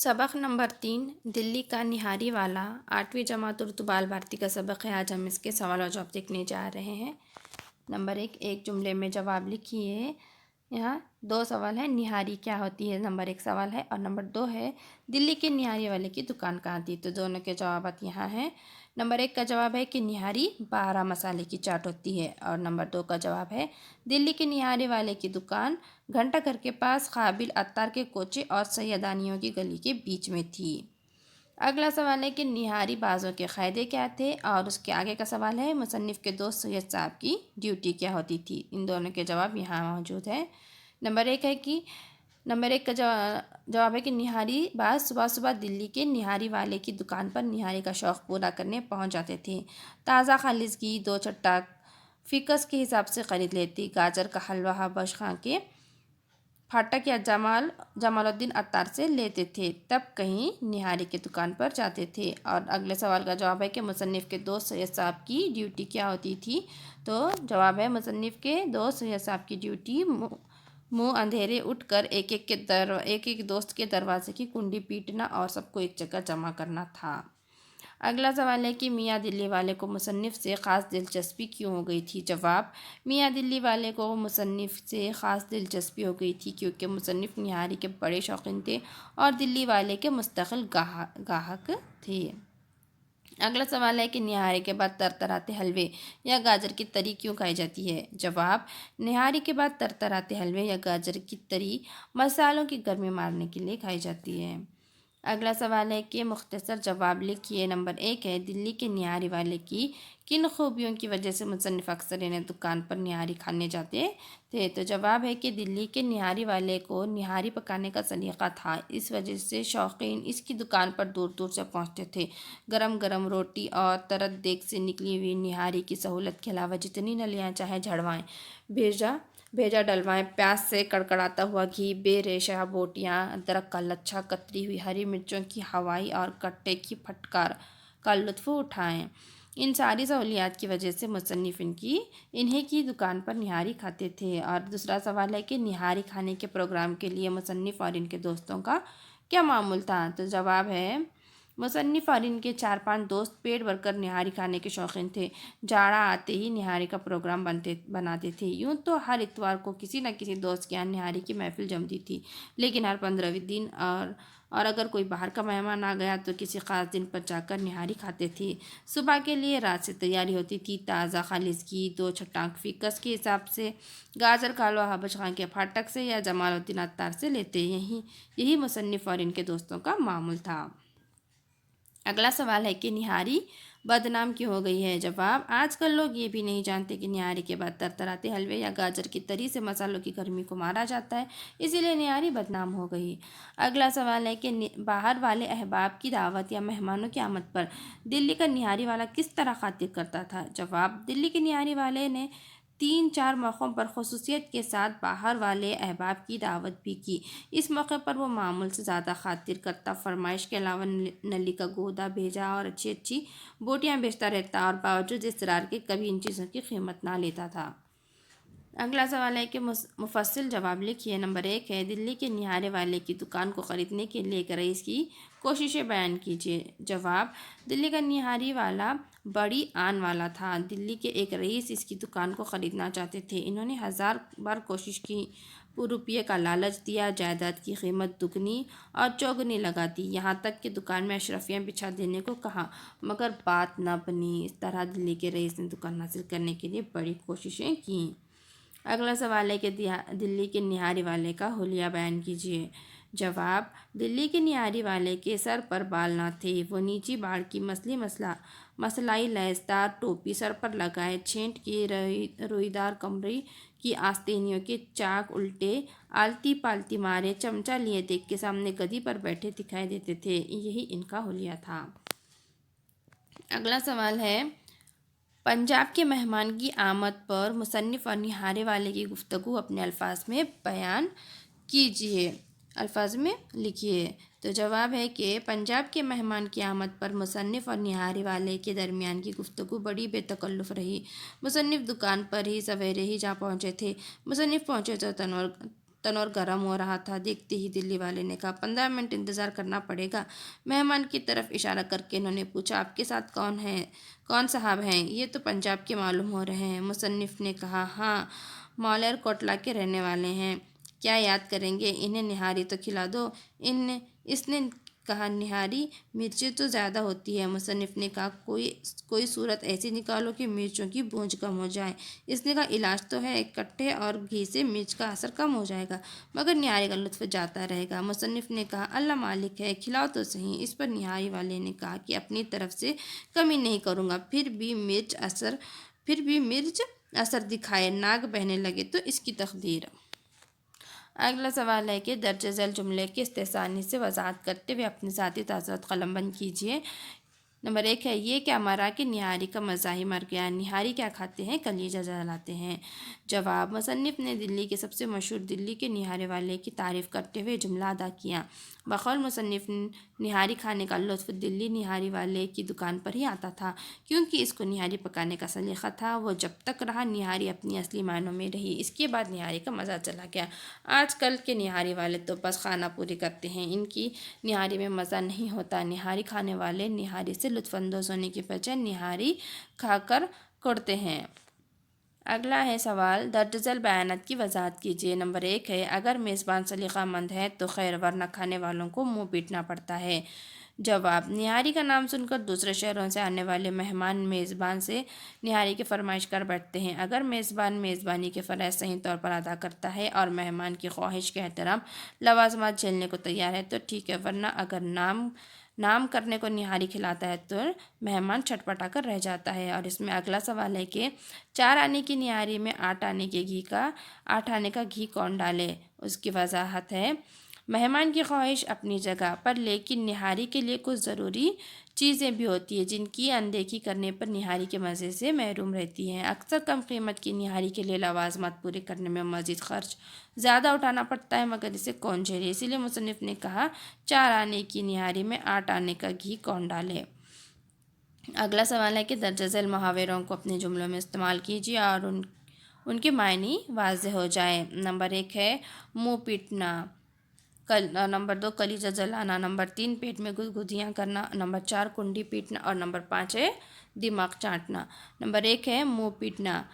सबक नंबर 3 दिल्ली का निहारी वाला 8वीं जमात उर्दू बाल भारती का सबक है। आज हम इसके सवाल और जवाब देखने जा रहे हैं। नंबर 1, एक जुमले में जवाब लिखिए। यहाँ 2 सवाल है, निहारी क्या होती है, नंबर 1 सवाल है, और नंबर 2 है दिल्ली के निहारी वाले की दुकान कहाँ थी। तो दोनों के जवाब यहाँ हैं। नंबर 1 का जवाब है कि निहारी 12 मसाले की चाट होती है, और नंबर 2 का जवाब है दिल्ली के निहारी वाले की दुकान घंटा घर के पास काबिल अत्तार के कोचे और सैयदानियों की गली के बीच में थी। अगला सवाल है कि निहारी बाज़ों के क़ायदे क्या थे, और उसके आगे का सवाल है मुसन्निफ़ के दोस्त सैयद साहब की ड्यूटी क्या होती थी। इन दोनों के जवाब यहाँ मौजूद है। नंबर 1 का जवाब है कि निहारी बाज़ सुबह सुबह दिल्ली के निहारी वाले की दुकान पर निहारी का शौक़ पूरा करने पहुँच जाते थे। ताज़ा खालिज घी 2 चट्टा फ़िकस के हिसाब से ख़रीद लेती। गाजर का हलवा हबश खां के फाटक या जमालुद्दीन अत्तार से लेते थे, तब कहीं निहारी की दुकान पर जाते थे। और अगले सवाल का जवाब है कि मुसन्निफ़ के दोस्त सैयद साहब की ड्यूटी क्या होती थी। तो जवाब है मुसन्निफ़ के दोस्त सैयद साहब की ड्यूटी मुँह अंधेरे उठकर एक एक दोस्त के दरवाजे की कुंडी पीटना और सबको एक जगह जमा करना था। अगला सवाल है कि मियाँ दिल्ली वाले को मुसन्निफ़ से ख़ास दिलचस्पी क्यों हो गई थी। जवाब, मियाँ दिल्ली वाले को मुसन्निफ़ से ख़ास दिलचस्पी हो गई थी क्योंकि मुसन्निफ़ निहारी के बड़े शौकीन थे और दिल्ली वाले के मुस्तकिल गाहक थे। अगला सवाल है कि निहारी के बाद तरतराते हलवे या गाजर की तरी क्यों खाई जाती है। जवाब, निहारी के बाद तरतराते हलवे या गाजर की तरी मसालों की गर्मी मारने के लिए खाई जाती है। अगला सवाल है कि मुख्तसर जवाब लिखिए। नंबर 1 है दिल्ली के निहारी वाले की किन खूबियों की वजह से मुसन्निफ़ अक्सर इन्हें दुकान पर निहारी खाने जाते थे। तो जवाब है कि दिल्ली के निहारी वाले को निहारी पकाने का सलीक़ा था, इस वजह से शौकीन इसकी दुकान पर दूर दूर से पहुंचते थे। गरम गरम रोटी और तरत देग से निकली हुई निहारी की सहूलत के अलावा जितनी नलियाँ चाहे झड़वाएँ भेजा डलवाएँ। प्याज से कड़कड़ाता हुआ घी, बेरेशा बोटियाँ, अदरक का लच्छा, कतरी हुई हरी मिर्चों की हवाई और कट्टे की फटकार का लुत्फ़ उठाएँ। इन सारी सहूलियात की वजह से मुसन्निफ़ इन्हीं की दुकान पर निहारी खाते थे। और दूसरा सवाल है कि निहारी खाने के प्रोग्राम के लिए मुसन्निफ़ और इनके दोस्तों का क्या मामूल था। तो जवाब है मुसन्निफ़ और इनके 4-5 दोस्त पेट भरकर निहारी खाने के शौकीन थे। जाड़ा आते ही निहारी का प्रोग्राम बनाते थे। यूँ तो हर इतवार को किसी न किसी दोस्त के यहाँ निहारी की महफिल जमती थी, लेकिन हर 15वें दिन और अगर कोई बाहर का मेहमान आ गया तो किसी ख़ास दिन पर जाकर निहारी खाते थे। सुबह के लिए रात से तैयारी होती थी। ताज़ा खालिज घी 2 चट्टाक फ़िकस के हिसाब से, गाजर का हलवा हबश खां के फाटक से या जमालुद्दीन अत्तार से लेते। यही मुसन्निफ़ और इनके दोस्तों का मामूल था। अगला सवाल है कि निहारी बदनाम क्यों हो गई है। जवाब, आजकल लोग ये भी नहीं जानते कि निहारी के बाद तरतराते हलवे या गाजर की तरी से मसालों की गर्मी को मारा जाता है, इसीलिए निहारी बदनाम हो गई। अगला सवाल है कि बाहर वाले अहबाब की दावत या मेहमानों की आमद पर दिल्ली का निहारी वाला किस तरह खातिर करता था। जवाब, दिल्ली के निहारी वाले ने 3-4 मौक़ों पर ख़ुसूसियत के साथ बाहर वाले अहबाब की दावत भी की। इस मौके पर वो मामूल से ज़्यादा खातिर करता, फरमाइश के अलावा नली का गोदा भेजा और अच्छी अच्छी बोटियाँ बेचता रहता, और बावजूद इसरार के कभी इन चीज़ों की कीमत ना लेता था। अगला सवाल है कि मुफस्सिल जवाब लिखिए। नंबर 1 है दिल्ली के निहारे वाले की दुकान को ख़रीदने के लिए एक रईस की कोशिशें बयान कीजिए। जवाब, दिल्ली का निहारी वाला बड़ी आन वाला था। दिल्ली के एक रईस इसकी दुकान को ख़रीदना चाहते थे। इन्होंने 1000 बार कोशिश की, रुपये का लालच दिया, जायदाद की कीमत दुगनी और चौगुनी लगा दी, यहाँ तक कि दुकान में अशरफियाँ बिछा देने को कहा, मगर बात न बनी। इस तरह दिल्ली के रईस ने दुकान हासिल करने के लिए बड़ी कोशिशें की। अगला सवाल है कि दिल्ली के निहारी वाले का हुलिया बयान कीजिए। जवाब, दिल्ली के निहारी वाले के सर पर बाल ना थे। वो नीची बाड़ की मसलाई लैसदार टोपी सर पर लगाए, छेंट की रोईदार कमरी की आस्तीनियों के चाक उल्टे आलती पालती मारे, चमचा लिए देख के सामने गदी पर बैठे दिखाई देते थे। यही इनका हुलिया था। अगला सवाल है, पंजाब के मेहमान की आमद पर मुसन्निफ़ और निहारे वाले की गुफ्तगू अपने अल्फाज में बयान कीजिए। अल्फाज में लिखिए। तो जवाब है कि पंजाब के मेहमान की आमद पर मुसन्निफ़ और निहारी वाले के दरमियान की गुफ्तगू बड़ी बेतकल्लुफ़ रही। मुसन्निफ़ दुकान पर ही सवेरे ही जा पहुँचे थे। मुसन्निफ़ पहुँचे तो तन और गर्म हो रहा था। देखते ही दिल्ली वाले ने कहा, 15 मिनट इंतज़ार करना पड़ेगा। मेहमान की तरफ इशारा करके इन्होंने पूछा, आपके साथ कौन है, कौन साहब हैं? ये तो पंजाब के मालूम हो रहे हैं। मुसन्निफ़ ने कहा, हाँ, मौलेर कोटला के रहने वाले हैं। क्या याद करेंगे? इन्हें निहारी तो खिला दो। इसने कहा, निहारी? मिर्चें तो ज़्यादा होती है। मुसन्निफ़ ने कहा, कोई सूरत ऐसी निकालो कि मिर्चों की बूँझ कम हो जाए। इसने कहा, इलाज तो है, एक कट्टे और घी से मिर्च का असर कम हो जाएगा, मगर निहारी का लुत्फ़ जाता रहेगा। मुसन्निफ़ ने कहा, अल्लाह मालिक है, खिलाओ तो सही। इस पर निहारी वाले ने कहा कि अपनी तरफ से कमी नहीं करूँगा। फिर भी मिर्च असर दिखाए, नाक बहने लगे तो इसकी तकदीर। अगला सवाल है कि दर्ज झैल जुमले की इस्तेसानी से वजाहत करते हुए अपनी ज़ाती ताज़ुरात कलमबंद कीजिए। नंबर 1 है, ये क्या मरा कि निहारी का मज़ा ही मर गया। निहारी क्या खाते हैं? कलीजा जलाते हैं। जवाब, मुसन्निफ़ ने दिल्ली के सबसे मशहूर दिल्ली के निहारे वाले की तारीफ़ करते हुए जुमला अदा किया। बकौल मुसन्निफ़, निहारी खाने का लुत्फ़ दिल्ली निहारी वाले की दुकान पर ही आता था, क्योंकि इसको निहारी पकाने का सलीक़ा था। वो जब तक रहा, निहारी अपनी असली मायनों में रही। इसके बाद निहारी का मज़ा चला गया। आजकल के निहारी वाले तो बस खाना पूरी करते हैं, इनकी निहारी में मज़ा नहीं होता। निहारी खाने वाले निहारी से लुत्फ़अंदोज़ होने की बजाय निहारी खाकर कुड़ते हैं। अगला है सवाल, दर्ज झैल बयानात की वजाहत कीजिए। नंबर 1 है, अगर मेज़बान सलीक़ामंद है तो खैर, वरना खाने वालों को मुँह पीटना पड़ता है। जवाब, निहारी का नाम सुनकर दूसरे शहरों से आने वाले मेहमान मेज़बान से निहारी की फरमाइश कर बैठते हैं। अगर मेज़बान मेज़बानी के फ़रज़ सही तौर पर अदा करता है और मेहमान की ख्वाहिश के एहतराम लवाज़मात झेलने को तैयार है तो ठीक है, वरना अगर नाम करने को निहारी खिलाता है तो मेहमान छटपटा कर रह जाता है। और इसमें अगला सवाल है कि 4 आने की निहारी में 8 आने का घी कौन डाले? उसकी वजाहत है, मेहमान की ख्वाहिश अपनी जगह पर, लेकिन निहारी के लिए कुछ ज़रूरी चीज़ें भी होती हैं जिनकी अनदेखी करने पर निहारी के मज़े से महरूम रहती हैं। अक्सर कम कीमत की निहारी के लिए लवाज़मात पूरे करने में मज़ीद ख़र्च ज़्यादा उठाना पड़ता है, मगर इसे कौन झेले? इसीलिए मुसन्निफ़ ने कहा, 4 आने की निहारी में 8 आने का घी कौन डाले। अगला सवाल है कि दर्ज झैल मुहावरों को अपने जुमलों में इस्तेमाल कीजिए और उनके मायने वाज़ेह हो जाए। नंबर 1 है, मुँह पीटना। नंबर 2, कलीजा जलाना। नंबर 3, पेट में गुदगुदियाँ करना। नंबर 4, कुंडी पीटना। और नंबर 5 है, दिमाग चाटना। नंबर 1 है, मुँह पीटना।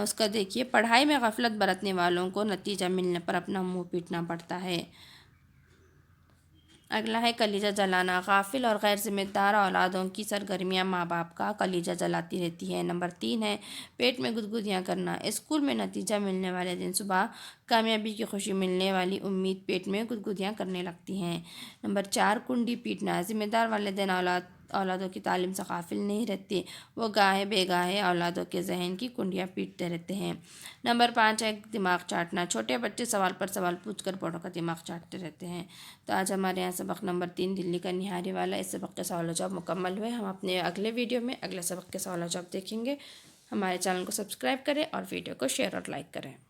उसका देखिए, पढ़ाई में गफलत बरतने वालों को नतीजा मिलने पर अपना मुँह पीटना पड़ता है। अगला है, कलीजा जलाना। गाफिल और गैर जिम्मेदार औलादों की सरगर्मियाँ माँ बाप का कलीजा जलाती रहती है। नंबर 3 है, पेट में गुदगुदियाँ करना। स्कूल में नतीजा मिलने वाले दिन सुबह कामयाबी की खुशी मिलने वाली उम्मीद पेट में गुदगुदियाँ करने लगती हैं। नंबर 4, कुंडी पीटना। जिम्मेदार वालिदैन औलादों की तालीम से गाफिल नहीं रहते, वो गाहे बेगाहे औलादों के जहन की कुंडियाँ पीटते रहते हैं। नंबर 5 है, दिमाग चाटना। छोटे बच्चे सवाल पर सवाल पूछकर बड़ों का दिमाग चाटते रहते हैं। तो आज हमारे यहाँ सबक नंबर 3 दिल्ली का निहारी वाला, इस सबक के सवाल जवाब मुकम्मल हुए। हम अपने अगले वीडियो में अगले सबक के सवाल जवाब देखेंगे। हमारे चैनल को सब्सक्राइब करें और वीडियो को शेयर और लाइक करें।